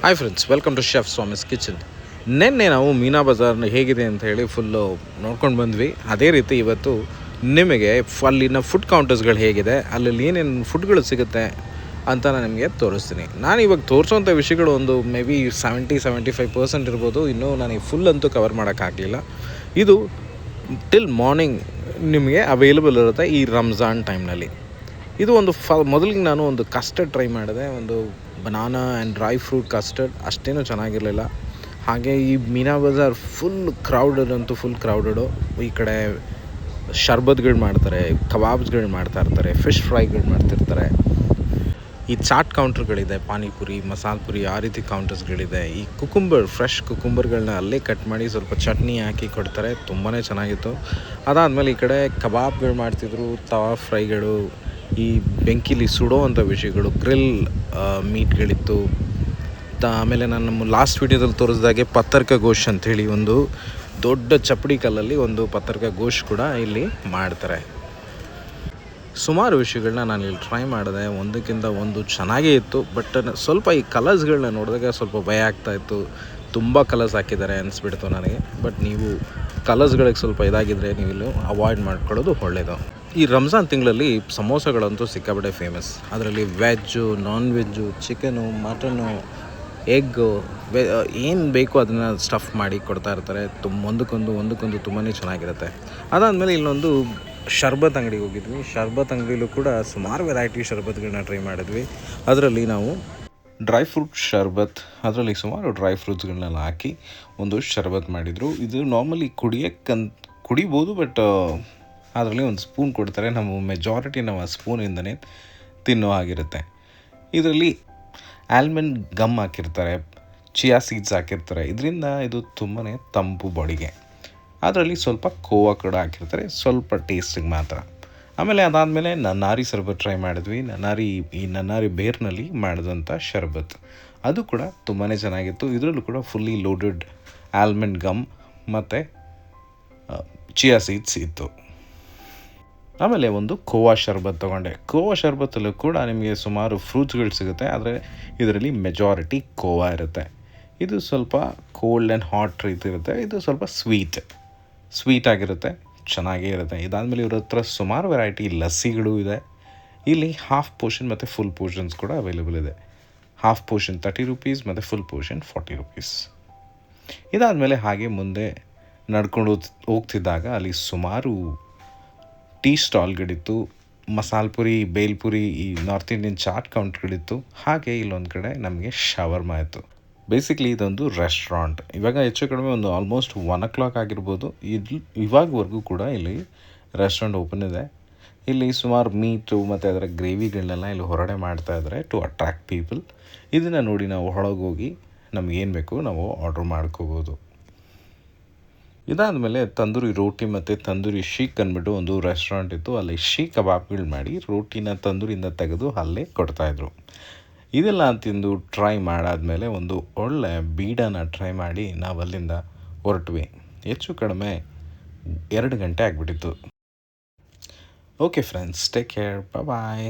Hi friends, welcome to chef Swami's kitchen. ನಿನ್ನೆ ನಾವು ಮೀನಾ ಬಜಾರ್ನ ಹೇಗಿದೆ ಅಂತ ಹೇಳಿ ಫುಲ್ಲು ನೋಡ್ಕೊಂಡು ಬಂದ್ವಿ. ಅದೇ ರೀತಿ ಇವತ್ತು ನಿಮಗೆ ಅಲ್ಲಿನ ಫುಡ್ ಕೌಂಟರ್ಸ್ಗಳು ಹೇಗಿದೆ, ಅಲ್ಲಿ ಏನೇನು ಫುಡ್ಗಳು ಸಿಗುತ್ತೆ ಅಂತ ನಾನು ನಿಮಗೆ ತೋರಿಸ್ತೀನಿ. ನಾನು ಇವಾಗ ತೋರಿಸೋಂಥ ವಿಷಯಗಳು ಒಂದು ಮೇ ಬಿ 75% ಇರ್ಬೋದು. ಇನ್ನೂ ನಾನು ಫುಲ್ ಅಂತೂ ಕವರ್ ಮಾಡೋಕ್ಕಾಗಲಿಲ್ಲ. ಇದು ಟಿಲ್ ಮಾರ್ನಿಂಗ್ ನಿಮಗೆ ಅವೈಲೇಬಲ್ ಇರುತ್ತೆ ಈ ರಂಜಾನ್ ಟೈಮ್ನಲ್ಲಿ. ಇದು ಒಂದು ಮೊದಲಿಗೆ ನಾನು ಒಂದು ಕಸ್ಟರ್ಡ್ ಟ್ರೈ ಮಾಡಿದೆ, ಒಂದು banana and dry fruit custard. ಅಷ್ಟೇನೂ ಚೆನ್ನಾಗಿರಲಿಲ್ಲ. ಹಾಗೆ ಈ ಮೀನಾ ಬಜಾರ್ ಫುಲ್ ಕ್ರೌಡಡ್, ಫುಲ್ ಕ್ರೌಡಡು. ಈ ಕಡೆ ಶರ್ಬತ್ಗಳು ಮಾಡ್ತಾರೆ, ಕಬಾಬ್ಸ್ಗಳು ಮಾಡ್ತಾಯಿರ್ತಾರೆ, ಫಿಶ್ ಫ್ರೈಗಳು ಮಾಡ್ತಿರ್ತಾರೆ. ಈ ಚಾಟ್ ಕೌಂಟ್ರ್ಗಳಿದೆ, ಪಾನಿಪುರಿ, ಮಸಾಲೆ ಪುರಿ, ಆ ರೀತಿ ಕೌಂಟರ್ಸ್ಗಳಿದೆ. ಈ ಫ್ರೆಶ್ ಕುಕುಂಬರ್ಗಳನ್ನ ಅಲ್ಲೇ ಕಟ್ ಮಾಡಿ ಸ್ವಲ್ಪ ಚಟ್ನಿ ಹಾಕಿ ಕೊಡ್ತಾರೆ, ತುಂಬಾ ಚೆನ್ನಾಗಿತ್ತು. ಅದಾದಮೇಲೆ ಈ ಕಡೆ ಕಬಾಬ್ಗಳು ಮಾಡ್ತಿದ್ರು, ತವಾ ಫ್ರೈಗಳು, ಈ ಬೆಂಕಿಲಿ ಸುಡೋ ಅಂಥ ವಿಷಯಗಳು, ಗ್ರಿಲ್ ಮೀಟ್ಗಳಿತ್ತು. ಆಮೇಲೆ ನಾನು ನಮ್ಮ ಲಾಸ್ಟ್ ವೀಡಿಯೋದಲ್ಲಿ ತೋರಿಸಿದಾಗೆ ಪತ್ತರ್ಕ ಗೋಶ್ ಅಂಥೇಳಿ ಒಂದು ದೊಡ್ಡ ಚಪ್ಪಡಿ ಕಲ್ಲಲ್ಲಿ ಒಂದು ಪತ್ತರ್ಕ ಗೋಶ್ ಕೂಡ ಇಲ್ಲಿ ಮಾಡ್ತಾರೆ. ಸುಮಾರು ವಿಷಯಗಳನ್ನ ನಾನು ಇಲ್ಲಿ ಟ್ರೈ ಮಾಡಿದೆ, ಒಂದಕ್ಕಿಂತ ಒಂದು ಚೆನ್ನಾಗೇ ಇತ್ತು. ಬಟ್ ಸ್ವಲ್ಪ ಈ ಕಲರ್ಸ್ಗಳನ್ನ ನೋಡಿದಾಗ ಸ್ವಲ್ಪ ಭಯ ಆಗ್ತಾಯಿತ್ತು. ತುಂಬ ಕಲರ್ಸ್ ಹಾಕಿದ್ದಾರೆ ಅನಿಸ್ಬಿಡ್ತು ನನಗೆ. ಬಟ್ ನೀವು ಕಲರ್ಸ್ಗಳಿಗೆ ಸ್ವಲ್ಪ ಇದಾಗಿದ್ದರೆ ನೀವು ಇಲ್ಲಿ ಅವಾಯ್ಡ್ ಮಾಡ್ಕೊಳ್ಳೋದು ಒಳ್ಳೆಯದು. ಈ ರಂಜಾನ್ ತಿಂಗಳಲ್ಲಿ ಸಮೋಸಗಳಂತೂ ಸಿಕ್ಕಾಪಟ್ಟೆ ಫೇಮಸ್. ಅದರಲ್ಲಿ veg, non veg, chicken, mutton, egg, ಏನು ಬೇಕೋ ಅದನ್ನು ಸ್ಟಫ್ ಮಾಡಿ ಕೊಡ್ತಾ ಇರ್ತಾರೆ. ಒಂದಕ್ಕೊಂದು ತುಂಬಾ ಚೆನ್ನಾಗಿರುತ್ತೆ. ಅದಾದಮೇಲೆ ಇಲ್ಲೊಂದು ಶರ್ಬತ್ ಅಂಗಡಿಗೆ ಹೋಗಿದ್ವಿ. ಶರ್ಬತ್ ಅಂಗಡಿಲೂ ಕೂಡ ಸುಮಾರು ವೆರೈಟಿ ಶರ್ಬತ್ಗಳನ್ನ ಟ್ರೈ ಮಾಡಿದ್ವಿ. ಅದರಲ್ಲಿ ನಾವು ಡ್ರೈ ಫ್ರೂಟ್ ಶರ್ಬತ್, ಅದರಲ್ಲಿ ಸುಮಾರು ಡ್ರೈ ಫ್ರೂಟ್ಸ್ಗಳನ್ನೆಲ್ಲ ಹಾಕಿ ಒಂದು ಶರ್ಬತ್ ಮಾಡಿದರು. ಇದು ನಾರ್ಮಲಿ ಕುಡಿಬೋದು, ಬಟ್ ಅದರಲ್ಲಿ ಒಂದು ಸ್ಪೂನ್ ಕೊಡ್ತಾರೆ. ನಾವು ಆ ಸ್ಪೂನಿಂದನೇ ತಿನ್ನೋ ಹಾಗಿರುತ್ತೆ. ಇದರಲ್ಲಿ ಆಲ್ಮಂಡ್ ಗಮ್ ಹಾಕಿರ್ತಾರೆ, ಚಿಯಾ ಸೀಡ್ಸ್ ಹಾಕಿರ್ತಾರೆ. ಇದರಿಂದ ಇದು ತುಂಬಾ ತಂಪು ಬಾಡಿಗೆ. ಅದರಲ್ಲಿ ಸ್ವಲ್ಪ ಕೋವಾ ಕೂಡ ಹಾಕಿರ್ತಾರೆ, ಸ್ವಲ್ಪ ಟೇಸ್ಟಿಗೆ ಮಾತ್ರ. ಆಮೇಲೆ ಅದಾದಮೇಲೆ ನನ್ನಾರಿ ಶರ್ಬತ್ ಟ್ರೈ ಮಾಡಿದ್ವಿ. ನನ್ನಾರಿ ಬೇರ್ನಲ್ಲಿ ಮಾಡಿದಂಥ ಶರ್ಬತ್, ಅದು ಕೂಡ ತುಂಬಾ ಚೆನ್ನಾಗಿತ್ತು. ಇದರಲ್ಲೂ ಕೂಡ ಫುಲ್ಲಿ ಲೋಡೆಡ್ ಆಲ್ಮಂಡ್ ಗಮ್ ಮತ್ತು ಚಿಯಾ ಸೀಡ್ಸ್ ಇತ್ತು. ಆಮೇಲೆ ಒಂದು ಕೋವಾ ಶರ್ಬತ್ ತೊಗೊಂಡೆ. ಕೋವಾ ಶರ್ಬತ್ತಲ್ಲೂ ಕೂಡ ನಿಮಗೆ ಸುಮಾರು ಫ್ರೂಟ್ಸ್ಗಳು ಸಿಗುತ್ತೆ, ಆದರೆ ಇದರಲ್ಲಿ ಮೆಜಾರಿಟಿ ಕೋವಾ ಇರುತ್ತೆ. ಇದು ಸ್ವಲ್ಪ ಕೋಲ್ಡ್ ಆ್ಯಂಡ್ ಹಾಟ್ ರೀತಿ ಇರುತ್ತೆ. ಇದು ಸ್ವಲ್ಪ ಸ್ವೀಟ್ ಆಗಿರುತ್ತೆ, ಚೆನ್ನಾಗೇ ಇರುತ್ತೆ. ಇದಾದಮೇಲೆ ಇವ್ರ ಹತ್ರ ಸುಮಾರು ವೆರೈಟಿ ಲಸ್ಸಿಗಳು ಇದೆ. ಇಲ್ಲಿ ಹಾಫ್ ಪೋರ್ಷನ್ ಮತ್ತು ಫುಲ್ ಪೋರ್ಷನ್ಸ್ ಕೂಡ ಅವೈಲೇಬಲ್ ಇದೆ. ಹಾಫ್ ಪೋರ್ಷನ್ 30 ರೂಪೀಸ್ ಮತ್ತು ಫುಲ್ ಪೋರ್ಷನ್ 40 ರೂಪೀಸ್. ಇದಾದಮೇಲೆ ಹಾಗೆ ಮುಂದೆ ನಡ್ಕೊಂಡು ಹೋಗ್ತಿದ್ದಾಗ ಅಲ್ಲಿ ಸುಮಾರು ಟೀ ಸ್ಟಾಲ್ಗಳಿತ್ತು, ಮಸಾಲೆ ಪುರಿ, ಬೇಲ್ಪುರಿ, ಈ ನಾರ್ತ್ ಇಂಡಿಯನ್ ಚಾಟ್ ಕೌಂಟ್ರ್ಗಳಿತ್ತು. ಹಾಗೆ ಇಲ್ಲೊಂದು ಕಡೆ ನಮಗೆ ಶವರ್ಮಾ ಇತ್ತು. ಬೇಸಿಕ್ಲಿ ಇದೊಂದು ರೆಸ್ಟೋರೆಂಟ್. ಇವಾಗ ಹೆಚ್ಚು ಕಡಿಮೆ ಒಂದು ಆಲ್ಮೋಸ್ಟ್ 1 o'clock ಆಗಿರ್ಬೋದು. ಇವಾಗವರೆಗೂ ಕೂಡ ಇಲ್ಲಿ ರೆಸ್ಟೋರೆಂಟ್ ಓಪನ್ ಇದೆ. ಇಲ್ಲಿ ಸುಮಾರು ಮೀಟು ಮತ್ತು ಅದರ ಗ್ರೇವಿಗಳನ್ನೆಲ್ಲ ಇಲ್ಲಿ ಹೊರಗಡೆ ಮಾಡ್ತಾಯಿದ್ದಾರೆ ಟು ಅಟ್ರ್ಯಾಕ್ಟ್ ಪೀಪಲ್. ಇದನ್ನು ನೋಡಿ ನಾವು ಒಳಗೋಗಿ ನಮಗೇನು ಬೇಕು ನಾವು ಆರ್ಡ್ರ್ ಮಾಡ್ಕೋಬೋದು. ಇದಾದಮೇಲೆ ತಂದೂರಿ ರೋಟಿ ಮತ್ತು ತಂದೂರಿ ಶೀಕ್ ಅಂದ್ಬಿಟ್ಟು ಒಂದು ರೆಸ್ಟೋರೆಂಟ್ ಇತ್ತು. ಅಲ್ಲಿ ಶೀಕ್ ಕಬಾಬ್ಗಳು ಮಾಡಿ ರೋಟಿನ ತಂದೂರಿಂದ ತೆಗೆದು ಅಲ್ಲೇ ಕೊಡ್ತಾಯಿದ್ರು. ಇದೆಲ್ಲ ತಿಂದು ಟ್ರೈ ಮಾಡಾದಮೇಲೆ ಒಂದು ಒಳ್ಳೆ ಬೀಡಾನ ಟ್ರೈ ಮಾಡಿ ನಾವು ಅಲ್ಲಿಂದ ಹೊರಟ್ವಿ. ಹೆಚ್ಚು ಕಡಿಮೆ 2 ಗಂಟೆ ಆಗಿಬಿಟ್ಟಿತ್ತು. ಓಕೆ ಫ್ರೆಂಡ್ಸ್, ಟೇಕ್ ಕೇರ್, ಬಾಯ್.